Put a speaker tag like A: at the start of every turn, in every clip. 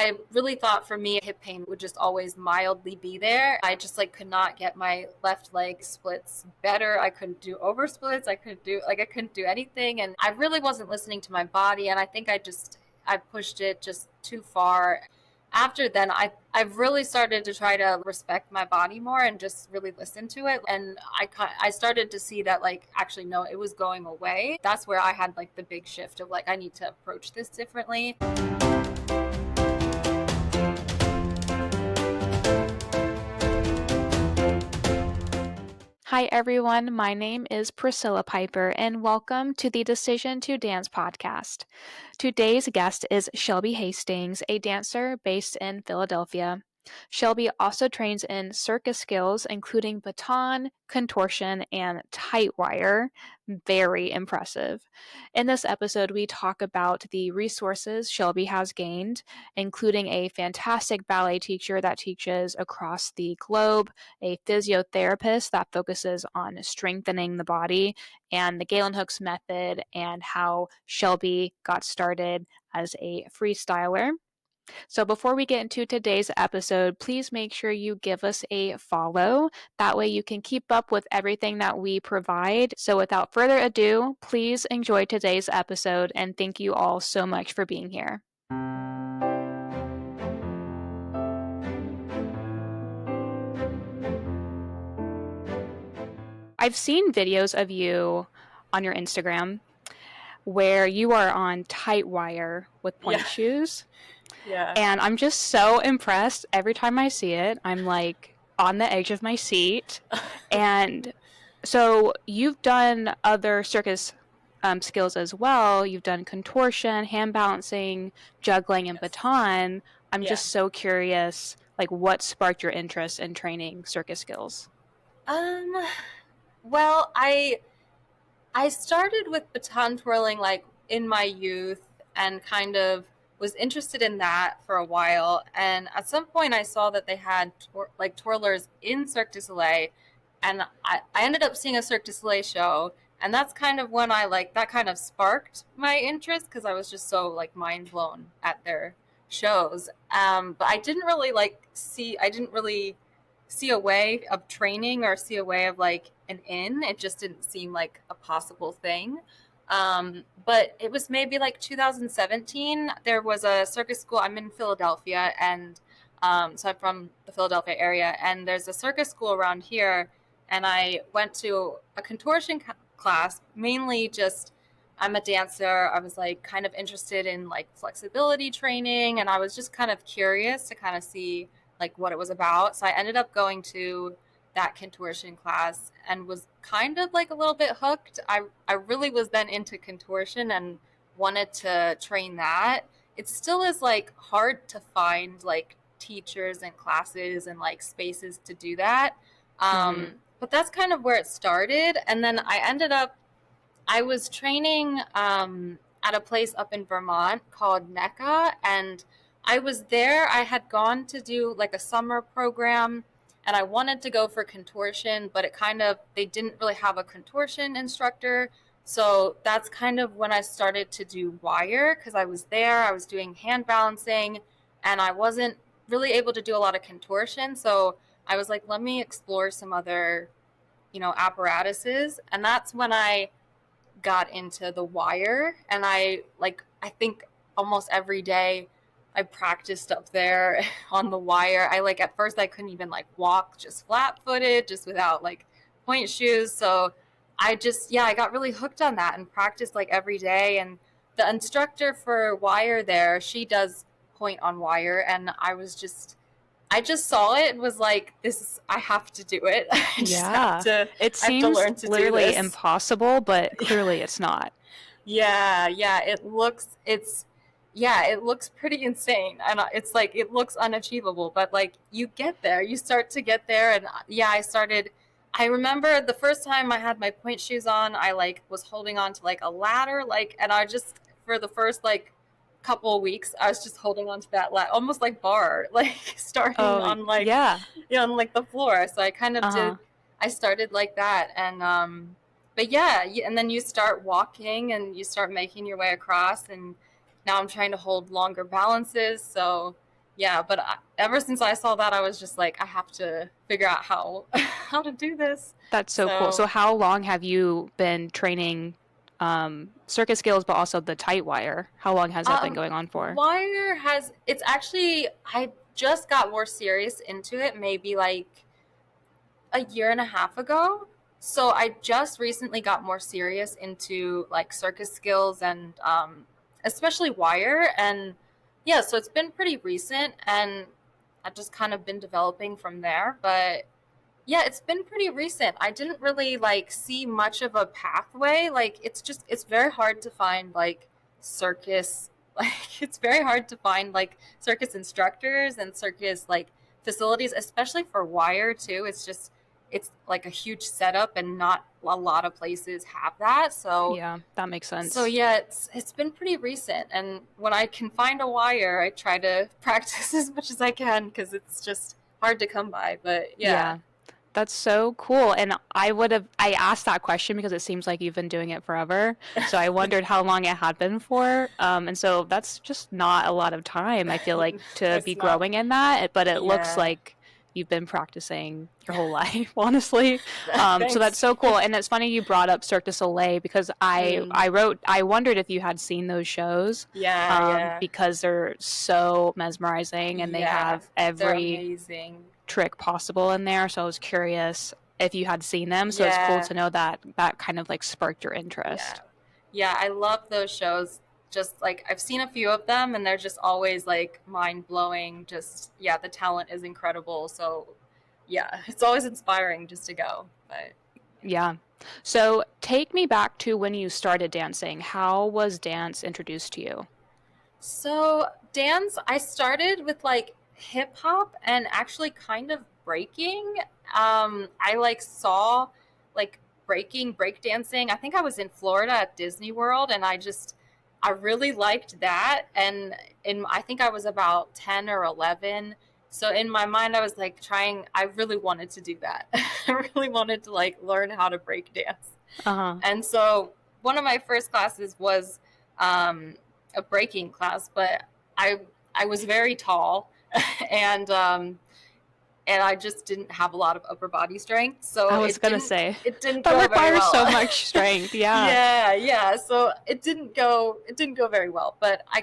A: I really thought for me, hip pain would just always mildly be there. I just like could not get my left leg splits better. I couldn't do over splits. I couldn't do anything. And I really wasn't listening to my body. And I think I pushed it just too far. After then, I've really started to try to respect my body more and just really listen to it. And I started to see that like, actually, no, it was going away. That's where I had like the big shift of like, I need to approach this differently.
B: Hi, everyone. My name is Priscilla Piper, and welcome to the Decision to Dance podcast. Today's guest is Shelby Hastings, a dancer based in Philadelphia. Shelby also trains in circus skills, including baton, contortion, and tight wire. Very impressive. In this episode, we talk about the resources Shelby has gained, including a fantastic ballet teacher that teaches across the globe, a physiotherapist that focuses on strengthening the body, and the Galen hooks method, and how Shelby got started as a freestyler. So before we get into today's episode, please make sure you give us a follow. That way you can keep up with everything that we provide. So without further ado, please enjoy today's episode, and thank you all so much for being here. I've seen videos of you on your Instagram where you are on tight wire with point shoes.
A: Yeah.
B: And I'm just so impressed every time I see it. I'm like on the edge of my seat. And so you've done other circus skills as well. You've done contortion, hand balancing, juggling, and baton. I'm just so curious, like what sparked your interest in training circus skills?
A: Well, I started with baton twirling like in my youth and kind of was interested in that for a while. And at some point I saw that they had twirlers in Cirque du Soleil, and I ended up seeing a Cirque du Soleil show, and that's kind of when that kind of sparked my interest because I was just so like mind blown at their shows. But I didn't really see a way of training or see a way of like an in. It just didn't seem like a possible thing. But it was maybe like 2017. There was a circus school. I'm in Philadelphia, and so I'm from the Philadelphia area, and there's a circus school around here. And I went to a contortion class, mainly just I'm a dancer. I was like kind of interested in like flexibility training, and I was just kind of curious to kind of see like what it was about. So I ended up going to that contortion class and was kind of like a little bit hooked. I really was then into contortion and wanted to train that. It still is like hard to find like teachers and classes and like spaces to do that. But that's kind of where it started. And then I was training at a place up in Vermont called NECA, and I was there. I had gone to do like a summer program, and I wanted to go for contortion, but they didn't really have a contortion instructor. So that's kind of when I started to do wire, because I was there, I was doing hand balancing, and I wasn't really able to do a lot of contortion. So I was like, let me explore some other, apparatuses. And that's when I got into the wire. And I think almost every day I practiced up there on the wire. At first I couldn't even like walk just flat footed, just without like point shoes. So I got really hooked on that and practiced like every day. And the instructor for wire there, she does point on wire. And I just saw it and was like, I have to do it.
B: It seems literally impossible, but clearly it's not.
A: It looks pretty insane, and it's like it looks unachievable, but like you start to get there. And I remember the first time I had my point shoes on, I like was holding on to like a ladder, and I just for the first like couple of weeks I was just holding on to that ladder, almost like bar, like starting on like on like the floor. So I kind of I started like that. And and then you start walking and you start making your way across, and now I'm trying to hold longer balances. So yeah, but ever since I saw that, I was just like, I have to figure out how how to do this.
B: That's so cool.
A: So
B: So how long have you been training circus skills, but also the tight wire? How long has that been going on for?
A: wire has it's actually I just got more serious into it maybe like a year and a half ago. So I just recently got more serious into like circus skills and especially wire. And yeah, so it's been pretty recent and I've just kind of been developing from there. But yeah, it's been pretty recent. I didn't really like see much of a pathway. Like it's very hard to find like circus it's very hard to find like circus instructors and circus like facilities, especially for wire too. It's like a huge setup and not a lot of places have that.
B: Yeah, that makes
A: So
B: sense.
A: yeah, it's been pretty recent and when I can find a wire, I try to practice as much as I can because it's just hard to come by. But yeah.
B: Yeah. That's so cool. And I asked that question because it seems like you've been doing it forever. So I wondered how long it had been for. And so that's just not a lot of time, I feel like, to be
A: It's not.
B: growing in that. But it looks
A: Yeah.
B: like you've been practicing your whole life, honestly. So that's
A: Thanks.
B: so cool. And it's funny you brought up Cirque du Soleil because
A: Mm.
B: I wondered if you had seen those shows,
A: Yeah, yeah.
B: because they're so mesmerizing and they
A: Yeah.
B: have
A: They're
B: every
A: amazing.
B: trick possible in there. So I was curious if you had seen them. So it's cool
A: Yeah.
B: to know that that kind of like sparked your
A: Yeah.
B: interest.
A: Yeah, I love those shows. Just like I've seen a few of them and they're just always like mind blowing. Just yeah, the talent is incredible. So yeah, it's always inspiring just to go. But
B: Yeah. So take me back to when you started dancing. How was dance introduced to you?
A: so dance, I started with like hip hop and actually kind of breaking. I like saw like break dancing. I think I was in Florida at Disney World, and I really liked that. And I think I was about 10 or 11. So in my mind, I was like trying. I really wanted to do that. I really wanted to like learn how to break dance.
B: Uh-huh.
A: And so one of my first classes was um, a breaking class, but I I was very tall, and um, and I just didn't have a lot of upper body strength, so
B: I was gonna say
A: it didn't
B: that
A: go very
B: requires
A: well.
B: so much strength. Yeah.
A: Yeah, yeah. So it didn't go very well, but I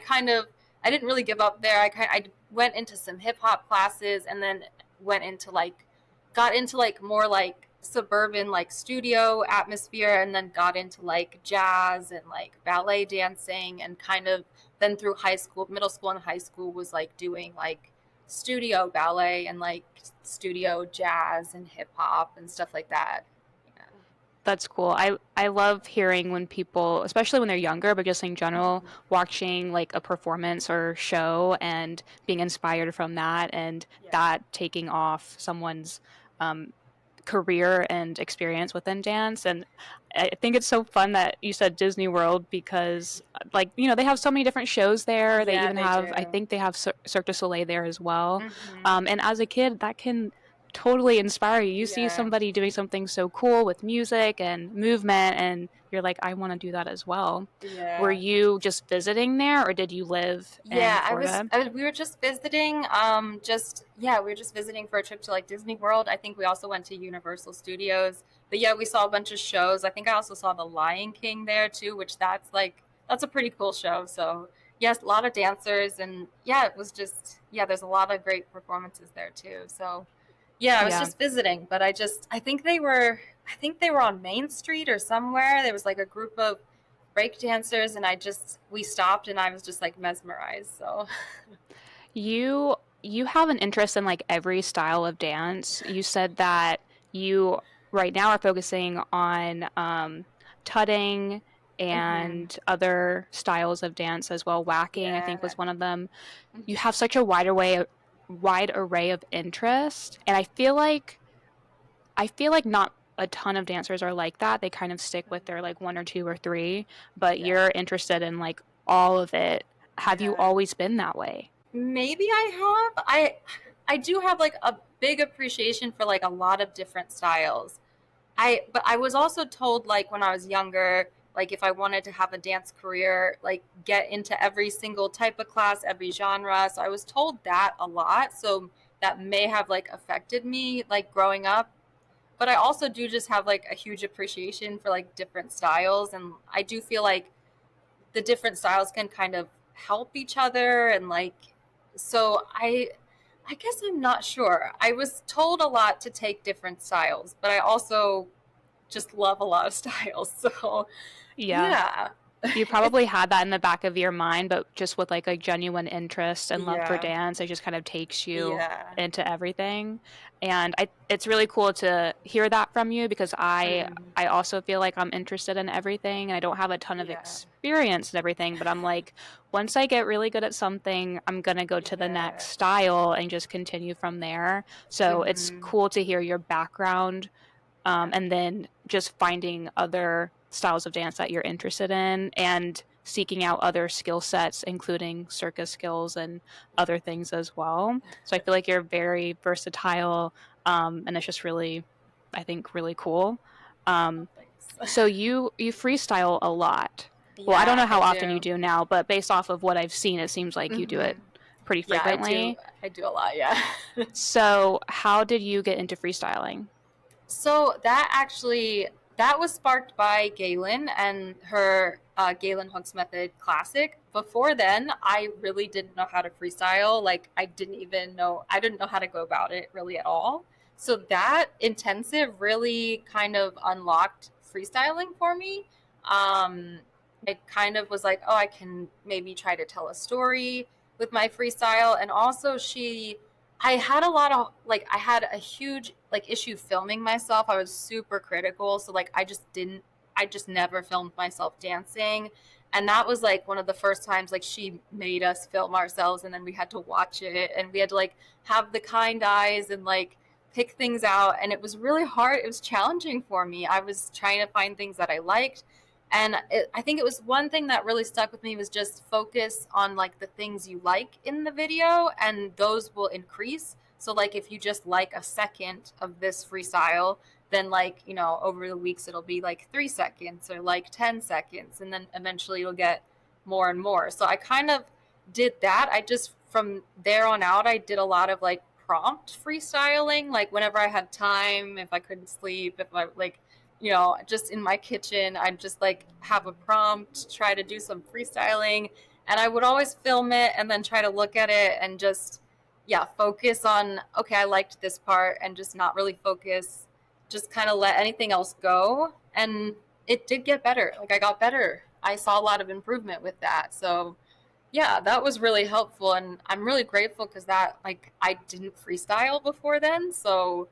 A: didn't really give up there. I went into some hip hop classes and then went into like got into like more like suburban like studio atmosphere and then got into like jazz and like ballet dancing and kind of then through high school, middle school and high school was like doing like studio ballet and like studio jazz and hip hop and stuff like that. Yeah.
B: That's cool. I love hearing when people, especially when they're younger, but just in general,
A: Mhm.
B: watching like a performance or show and being inspired from that and
A: Yeah.
B: that taking off someone's um, career and experience within dance. And I think it's so fun that you said Disney World because, like, they have so many different shows there. They
A: Yeah,
B: even
A: they
B: have, I
A: do.
B: think they have Cirque du Soleil there as well.
A: Hmm.
B: And as a kid, that can totally inspire you. You see
A: Yeah.
B: somebody doing something so cool with music and movement, and you're like, I want to do that as well. Were
A: Yeah.
B: you just visiting there, or did you live in
A: Yeah,
B: Florida?
A: we were just visiting we were just visiting for a trip to like Disney World. I think we also went to Universal Studios. But yeah, we saw a bunch of shows. I think I also saw The Lion King there too, which that's a pretty cool show. So, yes, a lot of dancers and yeah, it was just yeah, there's a lot of great performances there too. So, yeah, I was
B: Yeah.
A: just visiting, but I think they were on Main Street or somewhere. There was like a group of break dancers and we stopped and I was just like mesmerized. So
B: You have an interest in like every style of dance. You said that you right now are focusing on tutting
A: hmm
B: and other styles of dance as well. Whacking, I think,
A: yeah.
B: was one of them. You
A: Hmm.
B: have such a wide array of interest, and I feel like not a ton of dancers are like that. They kind of stick with their like one or two or three, but
A: Yeah.
B: you're interested in like all of it. Have you
A: Yeah.
B: always been that way?
A: Maybe I have. I do have like a big appreciation for like a lot of different styles. I but I was also told like when I was younger, like if I wanted to have a dance career, like get into every single type of class, every genre. So I was told that a lot. So that may have like affected me like growing up. But I also do just have like a huge appreciation for like different styles. And I do feel like the different styles can kind of help each other. And like, so I guess I'm not sure. I was told a lot to take different styles, but I also just love a lot of styles. So
B: Yeah.
A: yeah.
B: You probably had that in the back of your mind, but just with like a genuine interest and love for
A: Yeah.
B: dance, it just kind of takes you
A: Yeah.
B: into everything. And it's really cool to hear that from you because
A: Mm,
B: I also feel like I'm interested in everything and I don't have a ton of
A: yeah.
B: experience in everything, but I'm like, once I get really good at something, I'm gonna go to the next
A: Yeah.
B: style and just continue from there. So it's
A: Mm-hmm.
B: cool to hear your background,
A: Yeah.
B: and then just finding other styles of dance that you're interested in and seeking out other skill sets, including circus skills and other things as well. So I feel like you're very versatile, and it's just really, I think, really cool.
A: Oh,
B: Um,
A: thanks.
B: so you freestyle a lot. Well, I don't
A: Yeah,
B: know
A: I
B: how often you
A: do.
B: do now, but based off of what I've seen, it seems like you do
A: Mm-hmm.
B: it pretty
A: Yeah, I do.
B: frequently.
A: I do a lot. Yeah.
B: So how did you get into freestyling?
A: So that was sparked by Galen and her Galen Hooks Method Classic. Before then, I really didn't know how to freestyle. Like I didn't know how to go about it really at all. So that intensive really kind of unlocked freestyling for me. Um, it kind of was like, oh, I can maybe try to tell a story with my freestyle, and also I had a lot of like I had a huge like issue filming myself. I was super critical, so like I just never filmed myself dancing. And that was like one of the first times like she made us film ourselves and then we had to watch it and we had to like have the kind eyes and like pick things out, and it was really hard. It was challenging for me. I was trying to find things that I liked, and I think it was one thing that really stuck with me was just focus on like the things you like in the video, and those will increase. So like if you just like a second of this freestyle, then like over the weeks it'll be like 3 seconds or like 10 seconds, and then eventually you'll get more and more. So I kind of did that. I just from there on out I did a lot of like prompt freestyling, like whenever I had time, if I couldn't sleep, if I like just in my kitchen, I'd just like have a prompt, try to do some freestyling, and I would always film it and then try to look at it and just, yeah, focus on, okay, I liked this part, and just not really focus, just kind of let anything else go. And it did get better. Like I got better. I saw a lot of improvement with that. So, yeah, that was really helpful. And I'm really grateful because that, like, I didn't freestyle before then. So,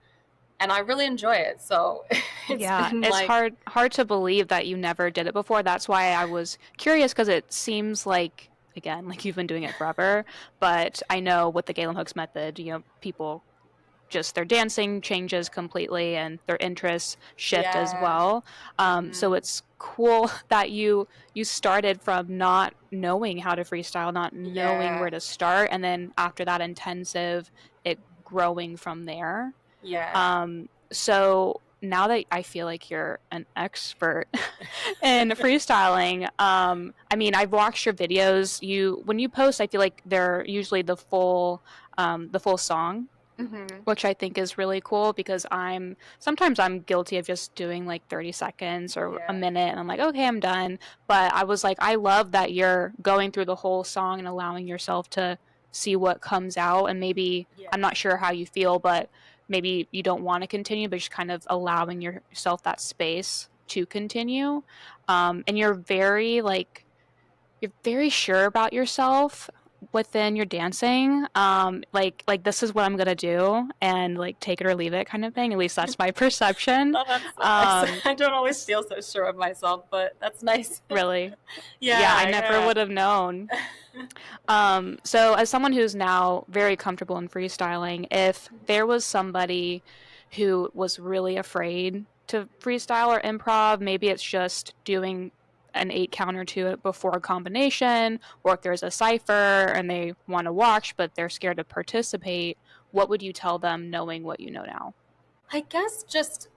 A: and I really enjoy it. So it's
B: Yeah,
A: been
B: it's
A: like,
B: hard to believe that you never did it before. That's why I was curious because it seems like, again, like you've been doing it forever. But I know with the Galen Hooks method, people just their dancing changes completely and their interests shift as
A: yeah.
B: well. So
A: Hmm.
B: it's cool that you started from not knowing how to freestyle, not knowing
A: Yeah.
B: where to start, and then after that intensive, it growing from there.
A: Yeah.
B: So now that I feel like you're an expert in freestyling, I mean, I've watched your videos. When you post, I feel like they're usually the full song,
A: Hmm.
B: which I think is really cool because sometimes I'm guilty of just doing like 30 seconds or a
A: Yeah.
B: minute and I'm like, okay, I'm done. But I was like, I love that you're going through the whole song and allowing yourself to see what comes out. And maybe,
A: Yeah.
B: I'm not sure how you feel, but maybe you don't want to continue, but just kind of allowing yourself that space to continue. And you're very sure about yourself within your dancing, like this is what I'm gonna do and like take it or leave it kind of thing. At least that's my perception.
A: Oh, that's so nice.
B: um
A: I don't always
B: s-
A: feel so sure of myself, but that's nice.
B: Really, yeah, I
A: Yeah.
B: never
A: Yeah.
B: would have known. So as someone who's now very comfortable in freestyling, if there was somebody who was really afraid to freestyle or improv, maybe it's just doing an 8 count or two before a combination, or if there's a cipher and they want to watch but they're scared to participate, what would you tell them knowing what you know now?
A: I guess just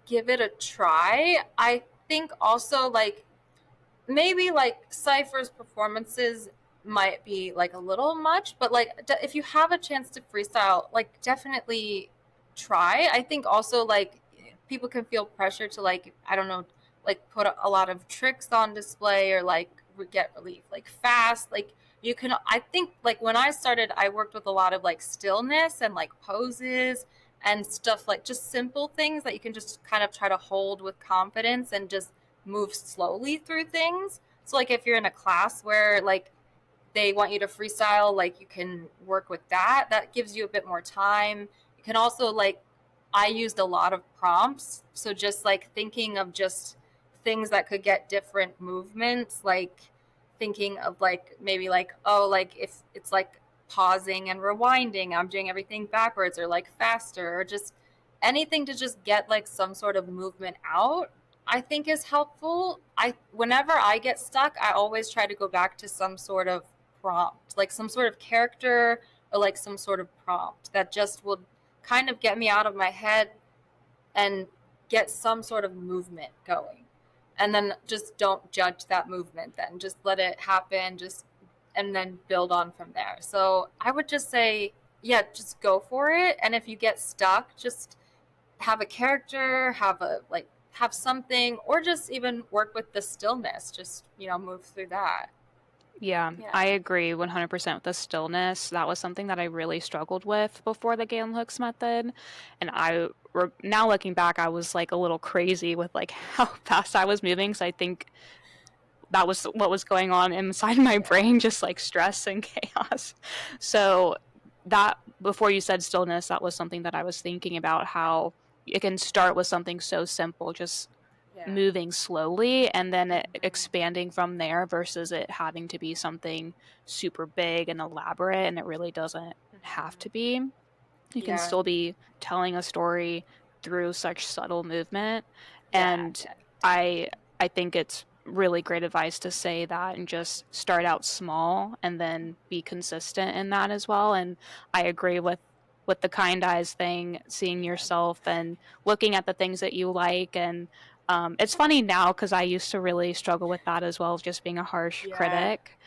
A: give it a try. think also like maybe like Cypher's performances might be like a little much, but like if you have a chance to freestyle, like definitely try. I think also like people can feel pressure to like, I don't know, like put a lot of tricks on display or like get relief like fast. Like you can, I think like when I started, I worked with a lot of like stillness and like poses and stuff, like just simple things that you can just kind of try to hold with confidence and just move slowly through things. So like if you're in a class where like they want you to freestyle, like you can work with that. That gives you a bit more time. You can also like, I used a lot of prompts. So just like thinking of just things that could get different movements, like thinking of like maybe like, oh, like if it's like pausing and rewinding, I'm doing everything backwards or like faster or just anything to just get like some sort of movement out, I think is helpful. I whenever I get stuck, I always try to go back to some sort of prompt, like some sort of character or like some sort of prompt that just will kind of get me out of my head and get some sort of movement going. And then just don't judge that movement, then just let it happen, just and then build on from there. So I would just say, yeah, just go for it. And if you get stuck, just have a character, have a like have something, or just even work with the stillness, just move through that.
B: Yeah, I
A: Yeah.
B: agree 100% with the stillness. That was something that I really struggled with before the Galen hooks method. And now looking back, I was like a little crazy with like how fast I was moving. So I think that was what was going on inside my
A: Yeah.
B: brain, just like stress and chaos. So that before you said stillness, that was something that I was thinking about, how it can start with something so simple, just
A: Yeah.
B: moving slowly, and then it
A: Hmm.
B: expanding from there versus it having to be something super big and elaborate, and it really doesn't have to
A: Hmm.
B: be. You can
A: Yeah.
B: still be telling a story through such subtle movement.
A: Yeah.
B: And
A: Yeah.
B: I I think it's really great advice to say that and just start out small and then be consistent in that as well. And I agree with the kind eyes thing, seeing
A: Yeah.
B: yourself and looking at the things that you like. And it's funny now because I used to really struggle with that as well, just being a harsh
A: Yeah.
B: critic.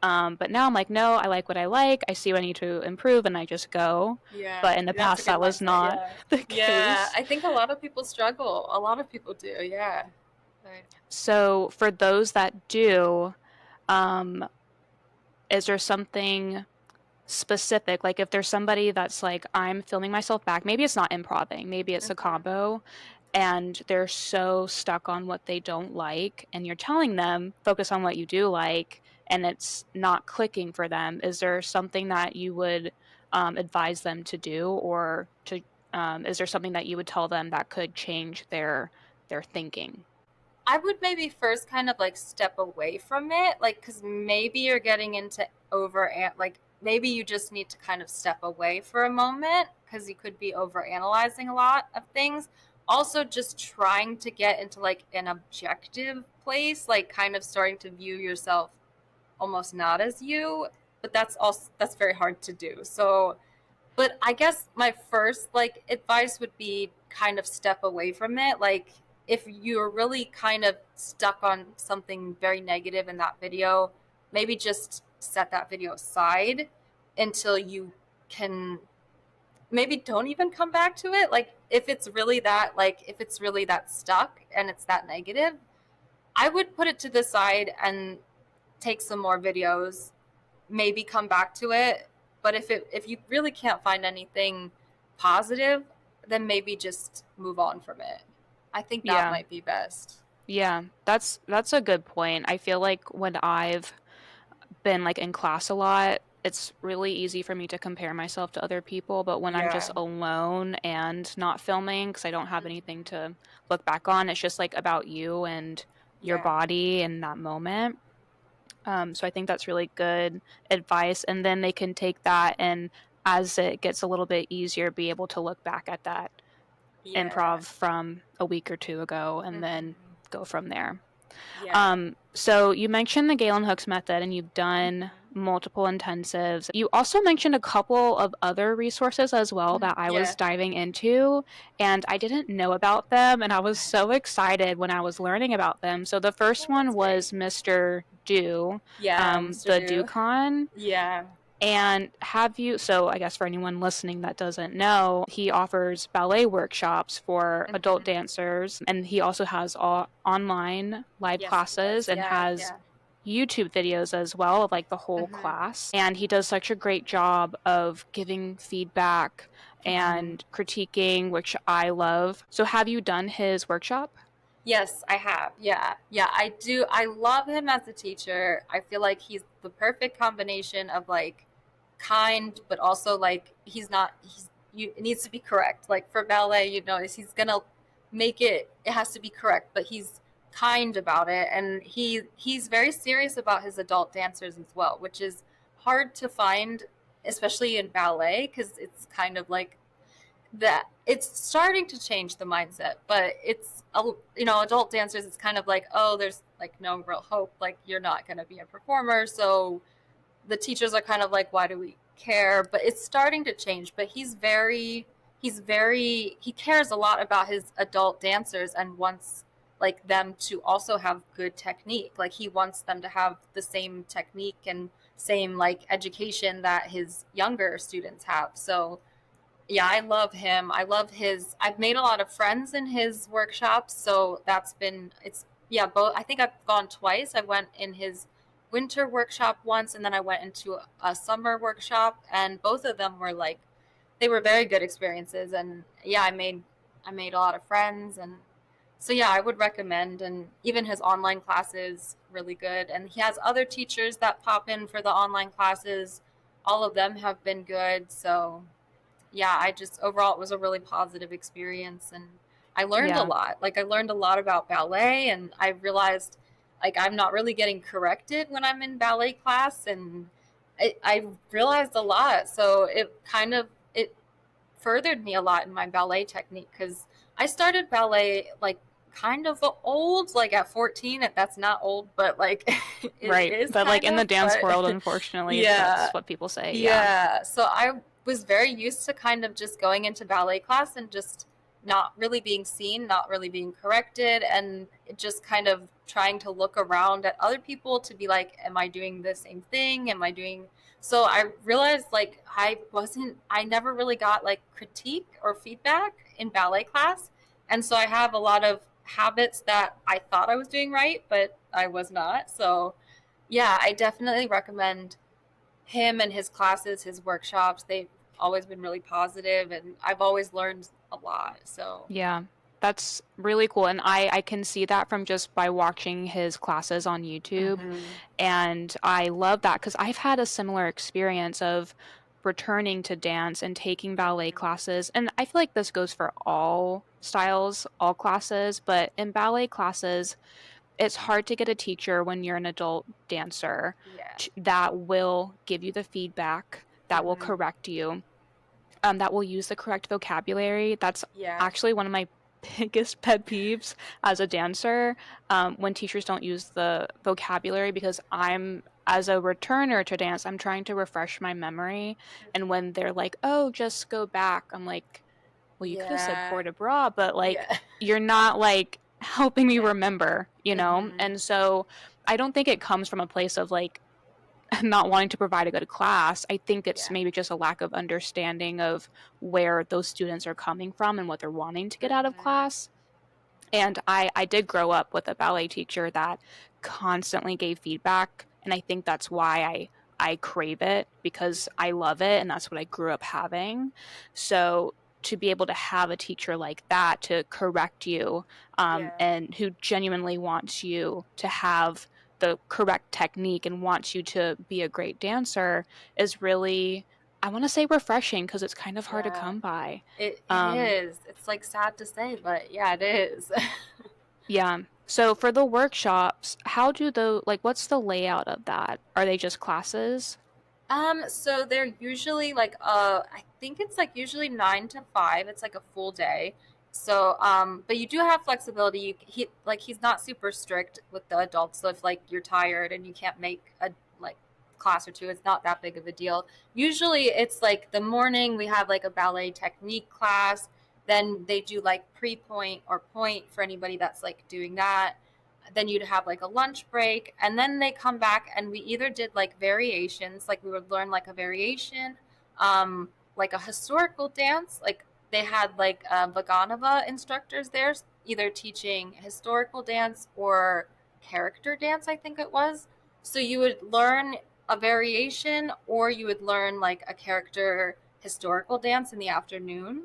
B: But now I'm like, no, I like what I like. I see what I need to improve, and I just go.
A: Yeah.
B: But in the
A: That's a
B: past,
A: good
B: that was
A: mindset.
B: not
A: Yeah.
B: the
A: Yeah.
B: case.
A: I think a lot of people struggle. A lot of people do. Yeah. Right.
B: So for those that do, um, is there something specific? Like if there's somebody that's like, I'm filming myself back, maybe it's not improving, maybe it's a
A: Hmm.
B: combo, and they're so stuck on what they don't like, and you're telling them, focus on what you do like, and it's not clicking for them. Is there something that you would advise them to do, or to is there something that you would tell them that could change their thinking?
A: I would maybe first kind of like step away from it, like, because maybe you're getting into like, maybe you just need to kind of step away for a moment because you could be over analyzing a lot of things. Also, just trying to get into like an objective place, like, kind of starting to view yourself almost not as you, but that's very hard to do. So, but I guess my first like advice would be kind of step away from it. Like if you're really kind of stuck on something very negative in that video, maybe just set that video aside until you can, maybe don't even come back to it. Like if it's really that stuck and it's that negative, I would put it to the side and take some more videos, maybe come back to it. But if you really can't find anything positive, then maybe just move on from it. I think that
B: Yeah.
A: might be best.
B: Yeah, that's a good point. I feel like when I've been like in class a lot, it's really easy for me to compare myself to other people, but when I'm just
A: Yeah.
B: alone and not filming because I don't have anything to look back on, it's just like about you and your
A: Yeah.
B: body in that moment. So I think that's really good advice. And then they can take that, and as it gets a little bit easier, be able to look back at that
A: Yeah.
B: improv from a week or two ago and then
A: Hmm.
B: go from there.
A: Yeah.
B: So you mentioned the Galen Hooks method, and you've done
A: Hmm.
B: multiple intensives. You also mentioned a couple of other resources as well that I was
A: Yeah.
B: diving into, and I didn't know about them, and I was so excited when I was learning about them. So the first
A: Oh, that's
B: one
A: great.
B: was Mr. Do,
A: Yeah, Mr.
B: the
A: Do.
B: DUCON.
A: Yeah.
B: And so I guess for anyone listening that doesn't know, he offers ballet workshops for adult
A: Hmm.
B: dancers, and he also has online live
A: Yes, he does.
B: classes and
A: Yeah,
B: has
A: yeah.
B: YouTube videos as well of like the whole
A: Hmm.
B: class. And he does such a great job of giving feedback
A: Hmm.
B: and critiquing, which I love. So have you done his workshop?
A: Yes, I have. Yeah. Yeah, I do. I love him as a teacher. I feel like he's the perfect combination of like kind, but also like it needs to be correct. Like for ballet, he's gonna make it has to be correct, but he's kind about it, and he's very serious about his adult dancers as well, which is hard to find, especially in ballet, because it's kind of like that it's starting to change the mindset, but adult dancers, it's kind of like, oh, there's like no real hope, like you're not going to be a performer, so the teachers are kind of like, why do we care? But it's starting to change. But he cares a lot about his adult dancers and wants like them to also have good technique. Like he wants them to have the same technique and same like education that his younger students have. So yeah, I love him. I've made a lot of friends in his workshops, so it's yeah, both. I think I've gone twice. I went in his winter workshop once, and then I went into a summer workshop, and both of them were like, they were very good experiences. And yeah, I made a lot of friends, and so yeah, I would recommend. And even his online classes, really good. And he has other teachers that pop in for the online classes. All of them have been good. So yeah, I just overall it was a really positive experience, and I learned a
B: Yeah.
A: lot. Like I learned a lot about ballet, and I realized like I'm not really getting corrected when I'm in ballet class, and I realized a lot. So it furthered me a lot in my ballet technique, because I started ballet like kind of old, like at 14. That's not old, but like it
B: Right.
A: is
B: But like
A: kind
B: in the
A: of,
B: dance
A: but
B: world, unfortunately,
A: yeah.
B: that's what people say. Yeah.
A: Yeah. So I was very used to kind of just going into ballet class and just not really being seen, not really being corrected, and just kind of trying to look around at other people to be like, am I doing the same thing? Am I doing. So I realized like I never really got like critique or feedback in ballet class. And so I have a lot of habits that I thought I was doing right, but I was not. So yeah, I definitely recommend him and his classes, his workshops. They've always been really positive, and I've always learned a lot. So,
B: Yeah, that's really cool. And I can see that from just by watching his classes on YouTube.
A: hmm.
B: And I love that because I've had a similar experience of returning to dance and taking ballet
A: Hmm.
B: classes. And I feel like this goes for all styles, all classes, but in ballet classes, it's hard to get a teacher when you're an adult dancer
A: Yeah.
B: that will give you the feedback, that will
A: Hmm.
B: correct you, that will use the correct vocabulary. That's
A: Yeah.
B: actually one of my biggest pet peeves as a dancer, when teachers don't use the vocabulary, because as a returner to dance, I'm trying to refresh my memory. And
A: Hmm.
B: when they're like, oh, just go back, I'm like, well, you could have said
A: Yeah.
B: port de bras, but like,
A: Yeah.
B: you're not like helping me
A: Yeah.
B: remember, you know?
A: Hmm.
B: And so I don't think it comes from a place of like, not wanting to provide a good class. I think it's
A: Yeah.
B: maybe just a lack of understanding of where those students are coming from and what they're wanting to get out of
A: Hmm.
B: class. And I did grow up with a ballet teacher that constantly gave feedback. And I think that's why I crave it, because I love it and that's what I grew up having. So to be able to have a teacher like that to correct you,
A: Yeah.
B: and who genuinely wants you to have the correct technique and wants you to be a great dancer is really, I want to say, refreshing, because it's kind of hard to
A: Yeah.
B: come by.
A: It
B: Um,
A: is. It's like sad to say, but yeah, it is.
B: Yeah. So for the workshops, how do what's the layout of that? Are they just classes?
A: So they're usually like I think it's like usually 9 to 5. It's like a full day. So but you do have flexibility. He's not super strict with the adults. So if like you're tired and you can't make a like class or two. It's not that big of a deal. Usually it's like the morning we have like a ballet technique class. Then they do like pre-point or point for anybody that's like doing that. Then you'd have like a lunch break, and then they come back and we either did like variations, like we would learn like a variation, like a historical dance, like they had like Vaganova instructors there, either teaching historical dance or character dance, I think it was. So you would learn a variation or you would learn like a character historical dance in the afternoon.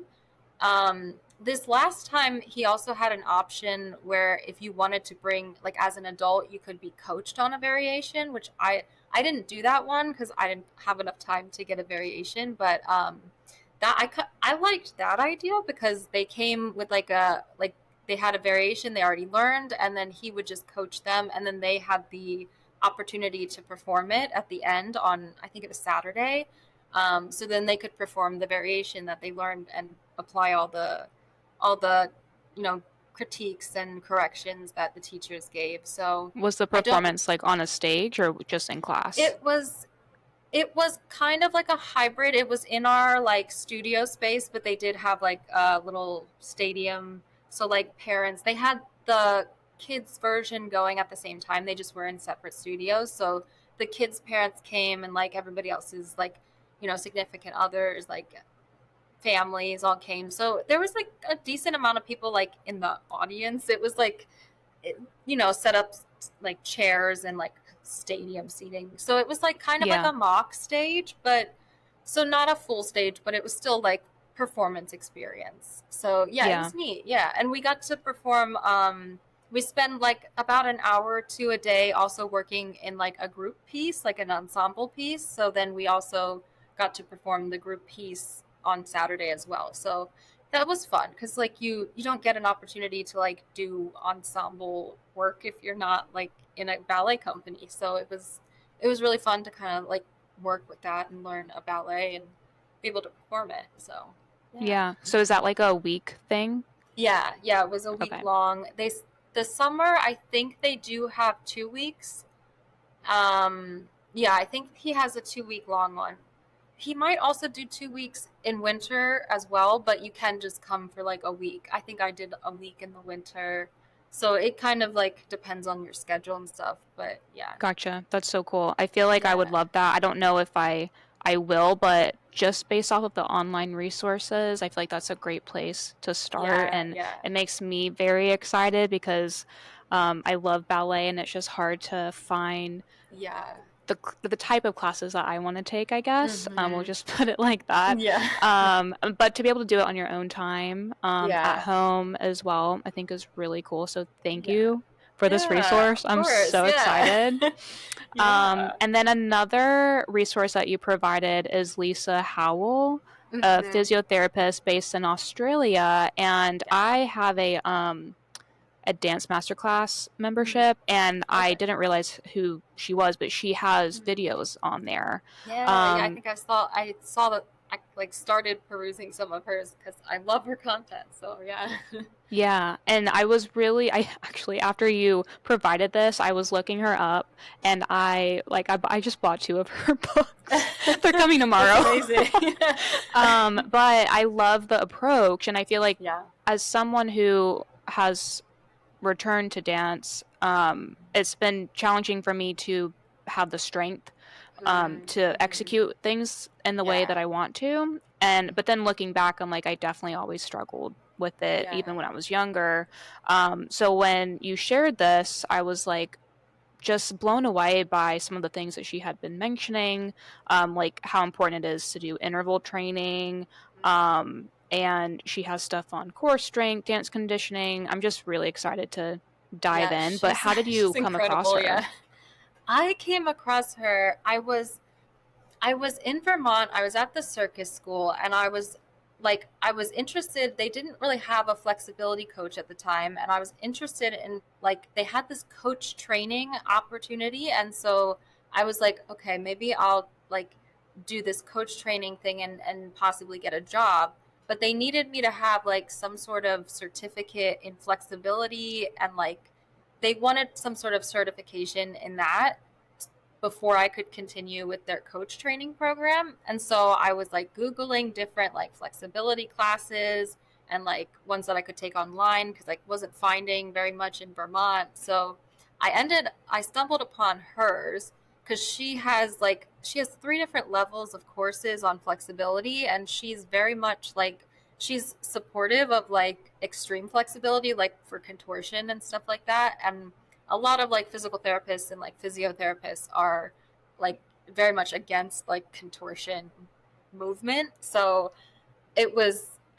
A: This last time, he also had an option where if you wanted to bring, like as an adult, you could be coached on a variation, which I didn't do that one because I didn't have enough time to get a variation. But that I liked that idea because they came with like they had a variation they already learned, and then he would just coach them, and then they had the opportunity to perform it at the end on, I think it was Saturday. So then they could perform the variation that they learned and apply all the critiques and corrections that the teachers gave. So
B: Was the performance like on a stage or just in class?
A: it was kind of like a hybrid. It was in our like studio space, but they did have like a little stadium. So like parents, they had the kids version going at the same time. They just were in separate studios. So the kids' parents came, and like everybody else's like, significant others, like families all came. So there was like a decent amount of people like in the audience. It was like, set up like chairs and like stadium seating. So it was like kind of like
B: Yeah.
A: a mock stage, but so not a full stage, but it was still like performance experience. So yeah, it
B: Yeah.
A: was neat. Yeah. And we got to perform, we spend like about an hour or two a day also working in like a group piece, like an ensemble piece. So then we also got to perform the group piece on Saturday as well. So that was fun because like you don't get an opportunity to like do ensemble work if you're not like in a ballet company. So it was really fun to kind of like work with that and learn a ballet and be able to perform it. So
B: Yeah. So is that like a week thing?
A: yeah, it was a week
B: Okay.
A: long. The summer, I think they do have 2 weeks. Yeah, I think he has a 2 week long one. He might also do 2 weeks in winter as well, but you can just come for like a week. I think I did a week in the winter. So it kind of like depends on your schedule and stuff. But yeah.
B: Gotcha. That's so cool. I feel like I would
A: Yeah.
B: love that. I don't know if I will, but just based off of the online resources, I feel like that's a great place to start,
A: Yeah.
B: and
A: Yeah.
B: it makes me very excited because I love ballet, and it's just hard to find
A: Yeah.
B: the type of classes that I want to take, I guess. We'll
A: Mm-hmm.
B: just put it like that.
A: Yeah.
B: But to be able to do it on your own time, at
A: Yeah.
B: home as well, I think is really cool. So thank
A: Yeah.
B: you for this
A: Yeah.
B: resource.
A: Of
B: I'm
A: course.
B: so
A: Yeah.
B: excited.
A: Yeah.
B: And then another resource that you provided is Lisa Howell, a
A: Mm-hmm.
B: physiotherapist based in Australia, and
A: Yeah.
B: I have a dance masterclass
A: Mm-hmm.
B: membership, and I
A: Okay.
B: didn't realize who she was, but she has
A: Mm-hmm.
B: videos on there.
A: Yeah, yeah, I
B: Um,
A: think I saw that. I like started perusing some of hers because I love her content. So yeah.
B: yeah, and I actually, after you provided this, I was looking her up, and I just bought two of her books. They're coming
A: That's
B: tomorrow.
A: amazing.
B: But I love the approach, and I feel like
A: Yeah.
B: as someone who has returned to dance, it's been challenging for me to have the strength to
A: Mm-hmm.
B: execute things in the way
A: Yeah.
B: that I want to. But then looking back, I'm like, I definitely always struggled with it,
A: Yeah.
B: even when I was younger. So when you shared this, I was like just blown away by some of the things that she had been mentioning, like how important it is to do interval training. And she has stuff on core strength, dance conditioning. I'm just really excited to dive
A: Yeah,
B: in. But
A: she's
B: how did you
A: she's
B: come across
A: incredible.
B: her?
A: Yeah. I came across her. I was in Vermont. I was at the circus school, and I was interested. They didn't really have a flexibility coach at the time, and I was interested in like they had this coach training opportunity, and so I was like, okay, maybe I'll like do this coach training thing and possibly get a job. But they needed me to have like some sort of certificate in flexibility, and like they wanted some sort of certification in that. before I could continue with their coach training program. And so I was like Googling different like flexibility classes and like ones that I could take online because I wasn't finding very much in Vermont. So I stumbled upon hers because she has three different levels of courses on flexibility, and she's very much like she's supportive of like extreme flexibility, like for contortion and stuff like that. And a lot of like physical therapists and like physiotherapists are like very much against like contortion movement. So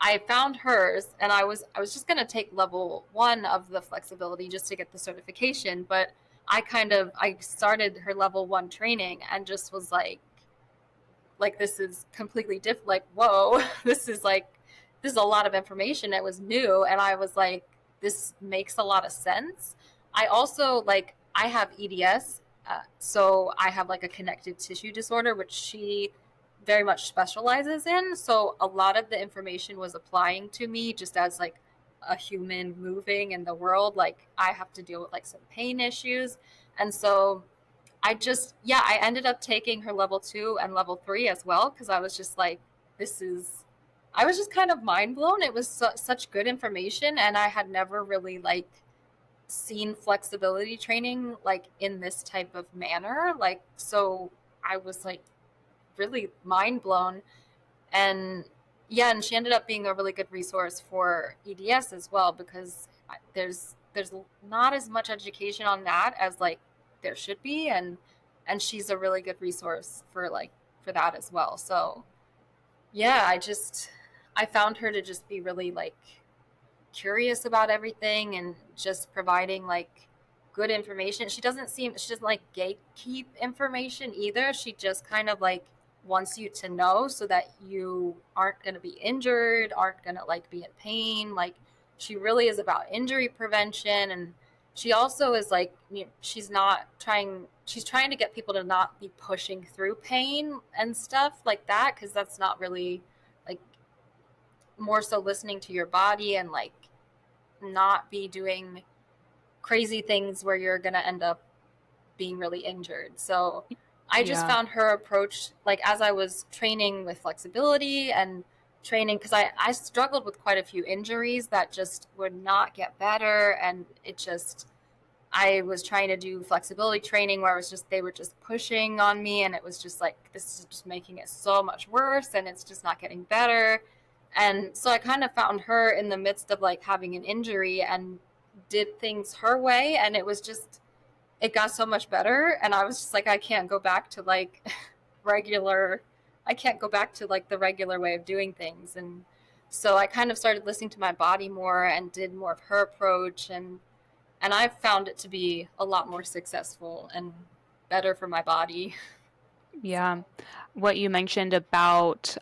A: I found hers, and I was just going to take level 1 of the flexibility just to get the certification, but I started her level 1 training and just was like this is completely different, like whoa, this is a lot of information. It was new, and I was like, this makes a lot of sense. I also like I have EDS, so I have like a connective tissue disorder, which she very much specializes in. So a lot of the information was applying to me just as like a human moving in the world. Like I have to deal with like some pain issues, and so I ended up taking her level 2 and level 3 as well because I was just like, this is, I was just kind of mind blown. It was such good information, and I had never really like seen flexibility training like in this type of manner. Like, so I was like really mind blown. And yeah, and she ended up being a really good resource for EDS as well because there's not as much education on that as like there should be, and she's a really good resource for like for that as well. So yeah, I found her to just be really like curious about everything and just providing like good information. She doesn't like gatekeep information either. She just kind of like wants you to know so that you aren't going to be injured, aren't going to like be in pain. Like she really is about injury prevention, and she also is like, you know, she's trying to get people to not be pushing through pain and stuff like that, because that's not really like, more so listening to your body and like not be doing crazy things where you're going to end up being really injured. So I just
B: Yeah.
A: found her approach, like as I was training with flexibility and training, because I struggled with quite a few injuries that just would not get better. And I was trying to do flexibility training where it was just, they were just pushing on me, and it was just like, this is just making it so much worse, and it's just not getting better. And so I kind of found her in the midst of like having an injury and did things her way, and it got so much better. And I was just like, I can't go back to like regular I can't go back to like the regular way of doing things. And so I kind of started listening to my body more and did more of her approach, and I've found it to be a lot more successful and better for my body.
B: Yeah. What you mentioned about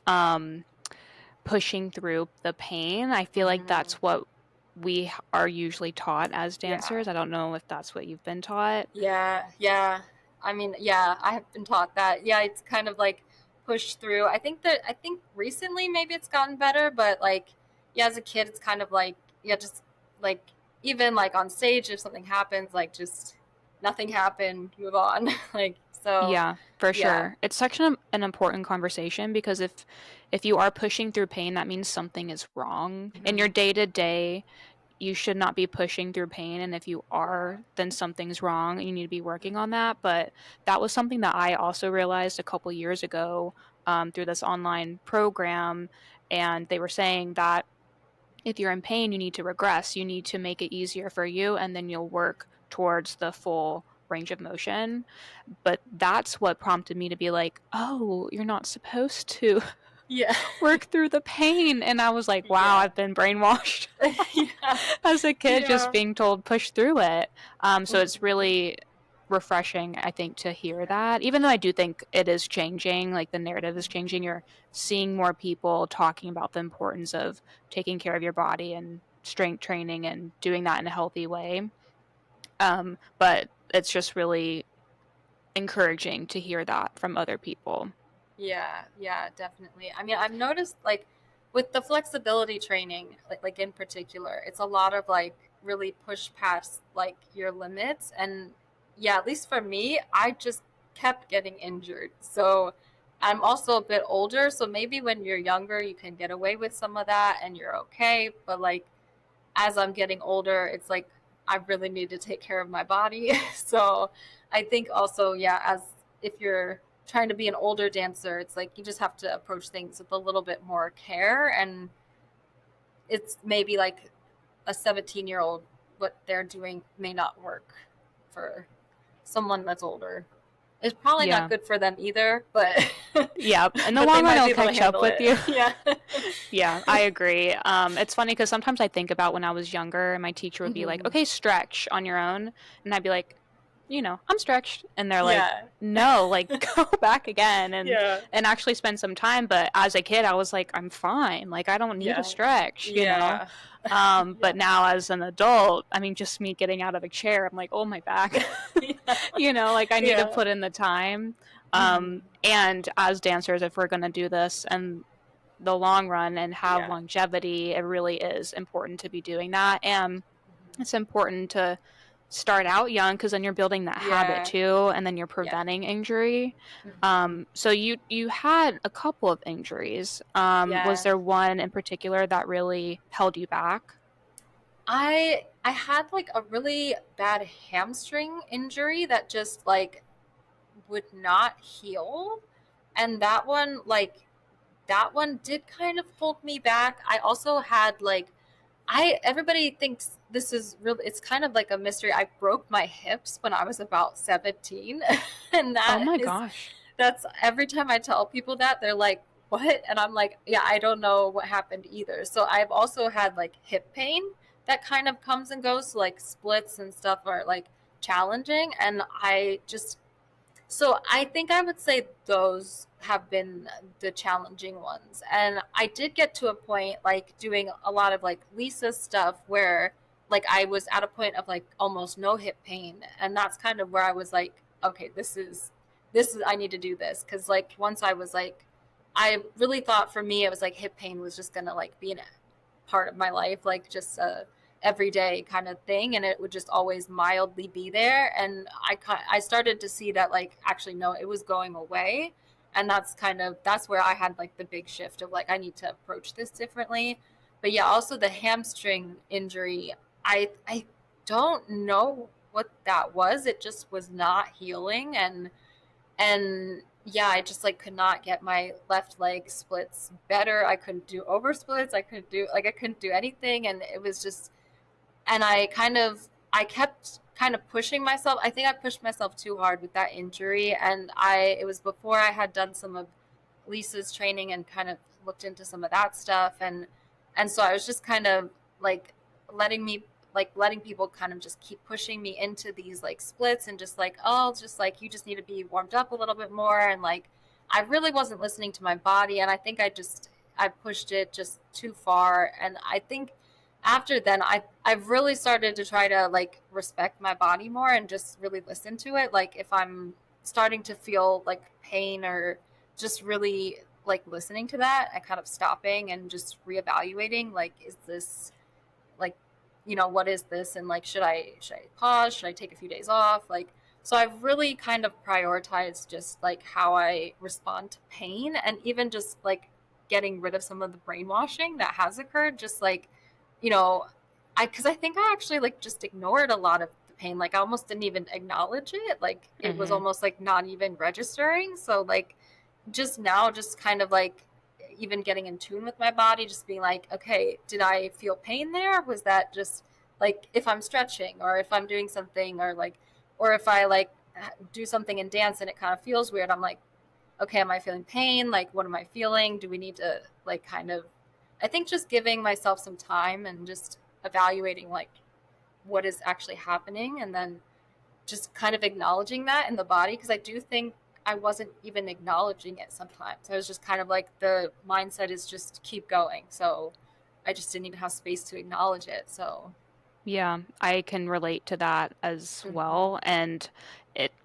B: pushing through the pain, I feel like that's
A: Hmm.
B: what we are usually taught as
A: Yeah.
B: dancers. I don't know if that's what you've been taught.
A: Yeah. I mean, yeah, I have been taught that. Yeah, it's kind of like pushed through. I think recently maybe it's gotten better, but like, yeah, as a kid, it's kind of like, yeah, just like, even like on stage, if something happens, like just nothing happened, move on. Like, so
B: Yeah, for
A: yeah.
B: sure. It's such an important conversation because if you are pushing through pain, that means something is wrong. In your
A: Hmm.
B: day-to-day, you should not be pushing through pain, and if you
A: Yeah.
B: are, then something's wrong and you need to be working on that. But that was something that I also realized a couple years ago through this online program, and they were saying that if you're in pain, you need to regress. You need to make it easier for you, and then you'll work towards the full range of motion. But that's what prompted me to be like, "Oh, you're not supposed to
A: Yeah.
B: work through the pain." And I was like, "Wow,
A: Yeah.
B: I've been brainwashed."
A: Yeah.
B: As a kid, just
A: Yeah.
B: being told, "Push through it." So it's
A: Hmm.
B: really refreshing, I think, to hear
A: Yeah.
B: that. Even though I do think it is changing, like, the narrative is changing, you're seeing more people talking about the importance of taking care of your body and strength training and doing that in a healthy way. But it's just really encouraging to hear that from other people.
A: Yeah, yeah, definitely. I mean, I've noticed like with the flexibility training, like in particular, it's a lot of like really push past like your limits. And yeah, at least for me, I just kept getting injured. So I'm also a bit older, so maybe when you're younger you can get away with some of that and you're okay, but like as I'm getting older, it's like I really need to take care of my body. So I think also, yeah, as if you're trying to be an older dancer, it's like you just have to approach things with a little bit more care. And it's maybe like a 17-year-old, what they're doing may not work for someone that's older. It's probably not
B: Yeah.
A: good for them either, but
B: Yeah. In the
A: but they
B: long run,
A: might
B: it'll
A: be able to
B: catch up
A: handle
B: with
A: it.
B: you.
A: Yeah.
B: Yeah, I agree. It's funny because sometimes I think about when I was younger and my teacher would be like,
A: Hmm.
B: okay, stretch on your own. And I'd be like, I'm stretched. And they're like,
A: Yeah.
B: no, like go back again
A: Yeah.
B: and actually spend some time. But as a kid, I was like, I'm fine. Like I don't need a
A: Yeah.
B: stretch.
A: Yeah.
B: But
A: Yeah.
B: now as an adult, I mean, just me getting out of a chair, I'm like, oh my back.
A: Yeah.
B: Like I need to
A: Yeah.
B: put in the time.
A: Hmm.
B: And as dancers, if we're gonna do this and the long run and have
A: Yeah.
B: longevity, it really is important to be doing that. And
A: Mhm.
B: it's important to start out young because then you're building that habit
A: Yeah.
B: too, and then you're
A: Yeah.
B: preventing injury.
A: Hmm.
B: So you had a couple of injuries. Was
A: Yeah.
B: there one in particular that really held you back?
A: I had like a really bad hamstring injury that just like would not heal. And that one did kind of hold me back. I also had like I everybody thinks this is real, it's kind of like a mystery. I broke my hips when I was about 17 and
B: Oh my gosh.
A: that's every time I tell people that they're like, "What?" And I'm like, "Yeah, I don't know what happened either." So I've also had like hip pain that kind of comes and goes, so like splits and stuff are like challenging, and I think I would say those have been the challenging ones. And I did get to a point like doing a lot of like Lisa stuff where like I was at a point of like almost no hip pain. And that's kind of where I was like, okay, this is I need to do this. Cause like once I was like I really thought for me it was like hip pain was just gonna like be a part of my life, like just a everyday kind of thing, and it would just always mildly be there. And I started to see that like actually no, it was going away, and that's where I had like the big shift of like I need to approach this differently. But yeah, also the hamstring injury, I don't know what that was. It just was not healing, and yeah, I just like could not get my left leg splits better. I couldn't do over splits. I couldn't do anything, and it was just and I kept kind of pushing myself. I think I pushed myself too hard with that injury, and I it was before I had done some of Lisa's training and kind of looked into some of that stuff, and so I was just kind of like letting me letting people kind of just keep pushing me into these like splits and just like, oh, just like you just need to be warmed up a little bit more. And like I really wasn't listening to my body, and I think I pushed it just too far. And I think after then I've really started to try to like respect my body more and just really listen to it. Like if I'm starting to feel like pain or just really like listening to that and kind of stopping and just reevaluating, like is this like what is this, and like should I pause, should I take a few days off, like. So I've really kind of prioritized just like how I respond to pain, and even just like getting rid of some of the brainwashing that has occurred, just like you know I because I think I actually like just ignored a lot of the pain. Like I almost didn't even acknowledge it, like it was
B: Hmm.
A: almost like not even registering. So like just now, just kind of like even getting in tune with my body, just being like, okay, did I feel pain there? Was that just like if I'm stretching or if I'm doing something, or like, or if I like do something in dance and it kind of feels weird, I'm like, okay, am I feeling pain? Like, what am I feeling? Do we need to like kind of, I think just giving myself some time and just evaluating like what is actually happening, and then just kind of acknowledging that in the body, because I do think I wasn't even acknowledging it sometimes. I was just kind of like the mindset is just keep going. So I just didn't even have space to acknowledge it. So
B: Yeah, I can relate to that as
A: mhm.
B: well. And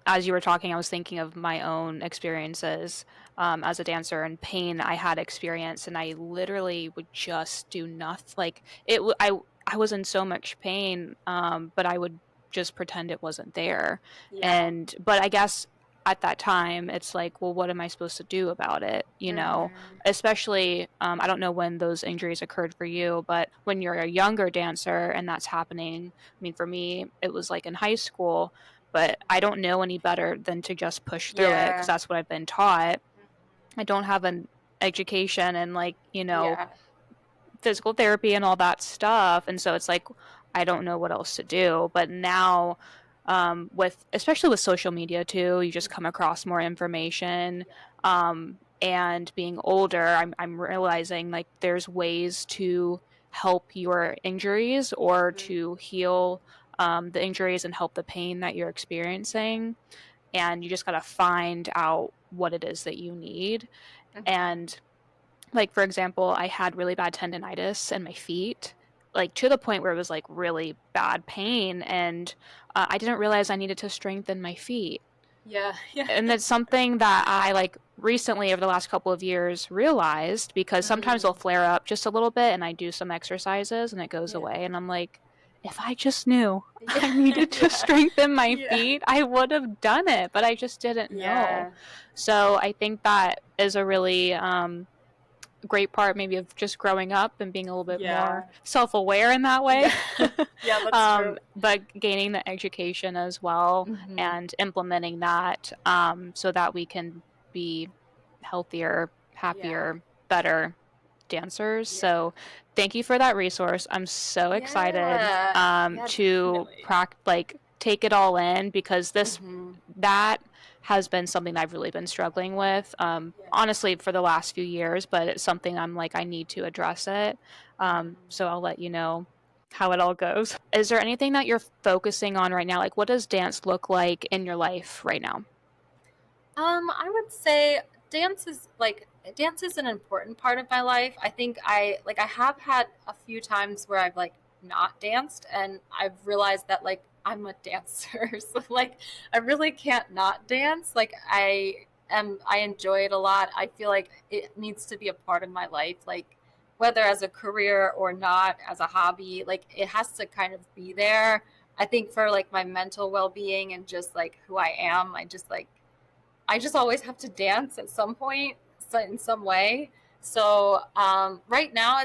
B: as you were talking, I was thinking of my own experiences as a dancer and pain I had experienced, and I literally would just do nothing. Like I was in so much pain, but I would just pretend it wasn't there.
A: Yeah.
B: And but I guess at that time, it's like, well, what am I supposed to do about it?
A: Mm-hmm.
B: Especially, I don't know when those injuries occurred for you, but when you're a younger dancer and that's happening, I mean, for me, it was like in high school, but I don't know any better than to just push through it because
A: Yeah.
B: that's what I've been taught.
A: Mm-hmm.
B: I don't have an education and like,
A: Yeah.
B: physical therapy and all that stuff. And so it's like, I don't know what else to do. But now, with especially with social media too, you just come
A: Mm-hmm.
B: across more information.
A: Yeah.
B: And being older, I'm realizing like there's ways to help your injuries or
A: Mm-hmm.
B: to heal the injuries and help the pain that you're experiencing. And you just got to find out what it is that you need.
A: Mm-hmm.
B: And like, for example, I had really bad tendinitis in my feet, like to the point where it was like really bad pain. And I didn't realize I needed to strengthen my feet.
A: Yeah. Yeah.
B: And it's something that I like recently over the last couple of years realized because sometimes they'll
A: Mm.
B: flare up just a little bit and I do some exercises and it goes
A: Yeah.
B: away. And I'm like, if I just knew
A: Yeah.
B: I needed to
A: Yeah.
B: strengthen my
A: Yeah.
B: feet, I would have done it, but I just didn't know.
A: Yeah.
B: So I think that is a really great part maybe of just growing up and being a little bit more
A: Yeah.
B: self-aware in that way.
A: Yeah. Yeah, that's true.
B: But gaining the education as well
A: Mm-hmm.
B: and implementing that so that we can be healthier,
A: Yeah.
B: happier, better dancers.
A: Yeah.
B: So thank you for that resource. I'm so excited
A: Yeah. Yeah,
B: to
A: definitely.
B: like take it all in because this
A: Mm-hmm.
B: that has been something that I've really been struggling with,
A: Yeah.
B: honestly, for the last few years, but it's something I'm like, I need to address it.
A: Mm-hmm.
B: So I'll let you know how it all goes. Is there anything that you're focusing on right now? Like, what does dance look like in your life right now?
A: I would say dance is an important part of my life. I think I have had a few times where I've like not danced and I've realized that like I'm a dancer. So like I really can't not dance. Like I enjoy it a lot. I feel like it needs to be a part of my life. Like whether as a career or not as a hobby, like it has to kind of be there. I think for like my mental well-being and just like who I am, I just always have to dance at some point, so in some way. So right now,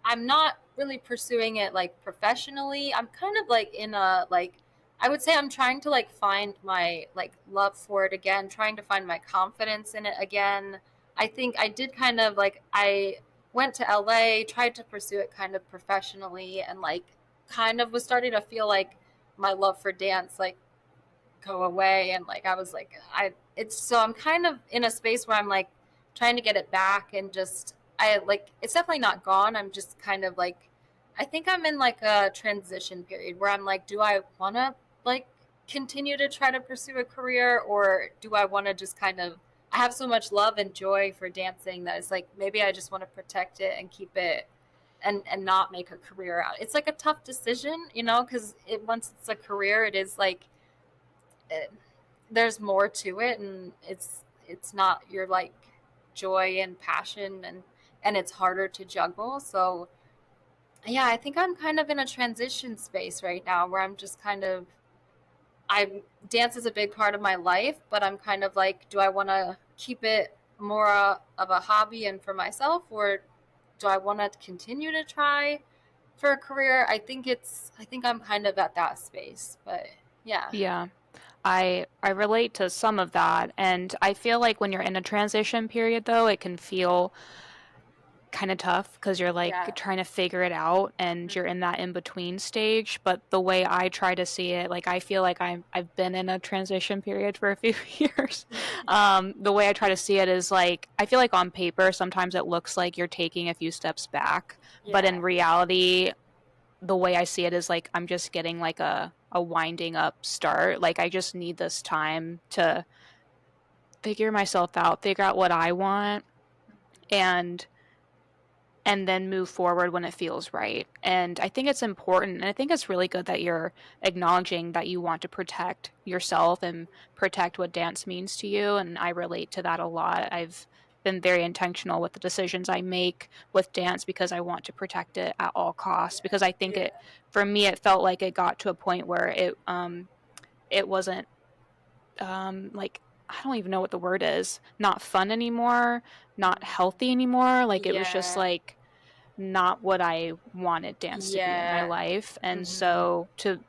A: I'm not really pursuing it like professionally. I'm kind of like in a like I would say I'm trying to like find my like love for it again, trying to find my confidence in it again. I think I did kind of like I went to LA, tried to pursue it kind of professionally, and like kind of was starting to feel like my love for dance like go away, and like I was like I it's so I'm kind of in a space where I'm like trying to get it back, and just I like it's definitely not gone. I'm just kind of like I think I'm in like a transition period where I'm like, do I want to like continue to try to pursue a career, or do I want to just kind of I have so much love and joy for dancing that it's like maybe I just want to protect it and keep it and not make a career out. It's like a tough decision, because it once it's a career, it is like it, there's more to it, and it's not your like joy and passion, and it's harder to juggle. So yeah, I think I'm kind of in a transition space right now where I'm just kind of I dance is a big part of my life, but I'm kind of like, do I want to keep it more of a hobby and for myself, or do I want to continue to try for a career? I think I'm kind of at that space, but yeah.
B: Yeah. I relate to some of that, and I feel like when you're in a transition period though, it can feel kind of tough because you're like
A: Yeah.
B: trying to figure it out and you're in
A: Mm-hmm.
B: that in between stage. But the way I try to see it, like I feel like I've been in a transition period for a few years. The way I try to see it is like I feel like on paper sometimes it looks like you're taking a few steps back, but
A: Yeah.
B: in reality, the way I see it is like I'm just getting like a winding up start. Like I just need this time to figure myself out, figure out what I want, and then move forward when it feels right. And I think it's important. And I think it's really good that you're acknowledging that you want to protect yourself and protect what dance means to you. And I relate to that a lot. I've been very intentional with the decisions I make with dance because I want to protect it at all costs. Because I think
A: Yeah.
B: for me, it felt like it got to a point where it wasn't like, I don't even know what the word is, not fun anymore, not healthy anymore. Like, it was just
A: Yeah.
B: like not what I wanted dance to be in my
A: Yeah.
B: life. And
A: Mhm.
B: so to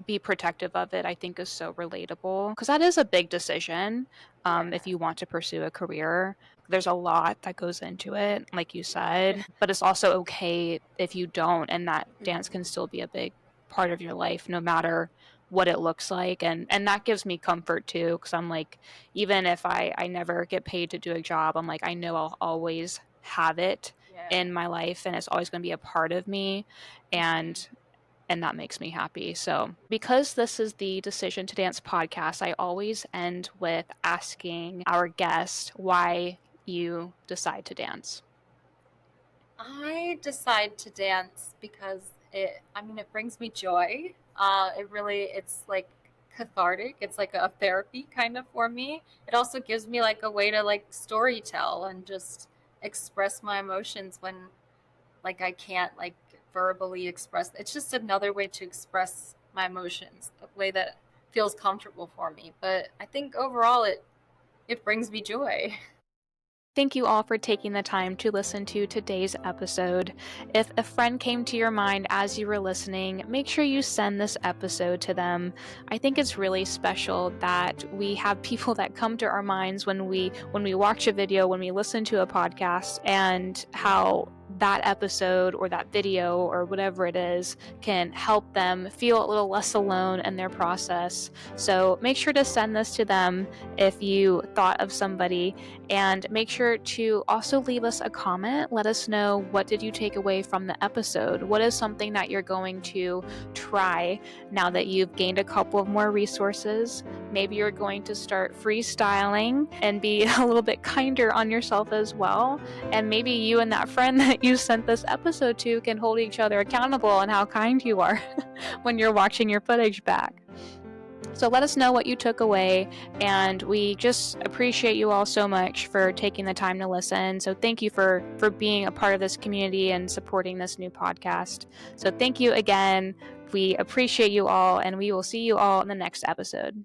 B: be protective of it, I think is so relatable because that is a big decision. If
A: Yeah.
B: you want to pursue a career, there's a lot that goes into it, like you
A: Yeah.
B: said, but it's also okay if you don't, and that dance
A: Mhm.
B: can still be a big part of your life, no matter what it looks like. And that gives me comfort too, because I'm like, even if I never get paid to do a job, I'm like, I know I'll always have it
A: Yeah.
B: in my life and it's always going to be a part of me,
A: Mhm.
B: and that makes me happy. So, because this is the Decision to Dance podcast, I always end with asking our guest why you decide to dance.
A: I decide to dance because it brings me joy. It's like cathartic. It's like a therapy kind of for me. It also gives me like a way to like story tell and just express my emotions when like I can't like verbally express. It's just another way to express my emotions, a way that feels comfortable for me. But I think overall it brings me joy.
B: Thank you all for taking the time to listen to today's episode. If a friend came to your mind as you were listening, make sure you send this episode to them. I think it's really special that we have people that come to our minds when we watch a video, when we listen to a podcast, and how that episode or that video or whatever it is can help them feel a little less alone in their process. So make sure to send this to them if you thought of somebody, and make sure to also leave us a comment. Let us know, what did you take away from the episode? What is something that you're going to try now that you've gained a couple of more resources? Maybe you're going to start freestyling and be a little bit kinder on yourself as well. And maybe you and that friend that you sent this episode to can hold each other accountable on how kind you are when you're watching your footage back. So let us know what you took away, and we just appreciate you all so much for taking the time to listen. So thank you for being a part of this community and supporting this new podcast. So thank you again. We appreciate you all, and we will see you all in the next episode.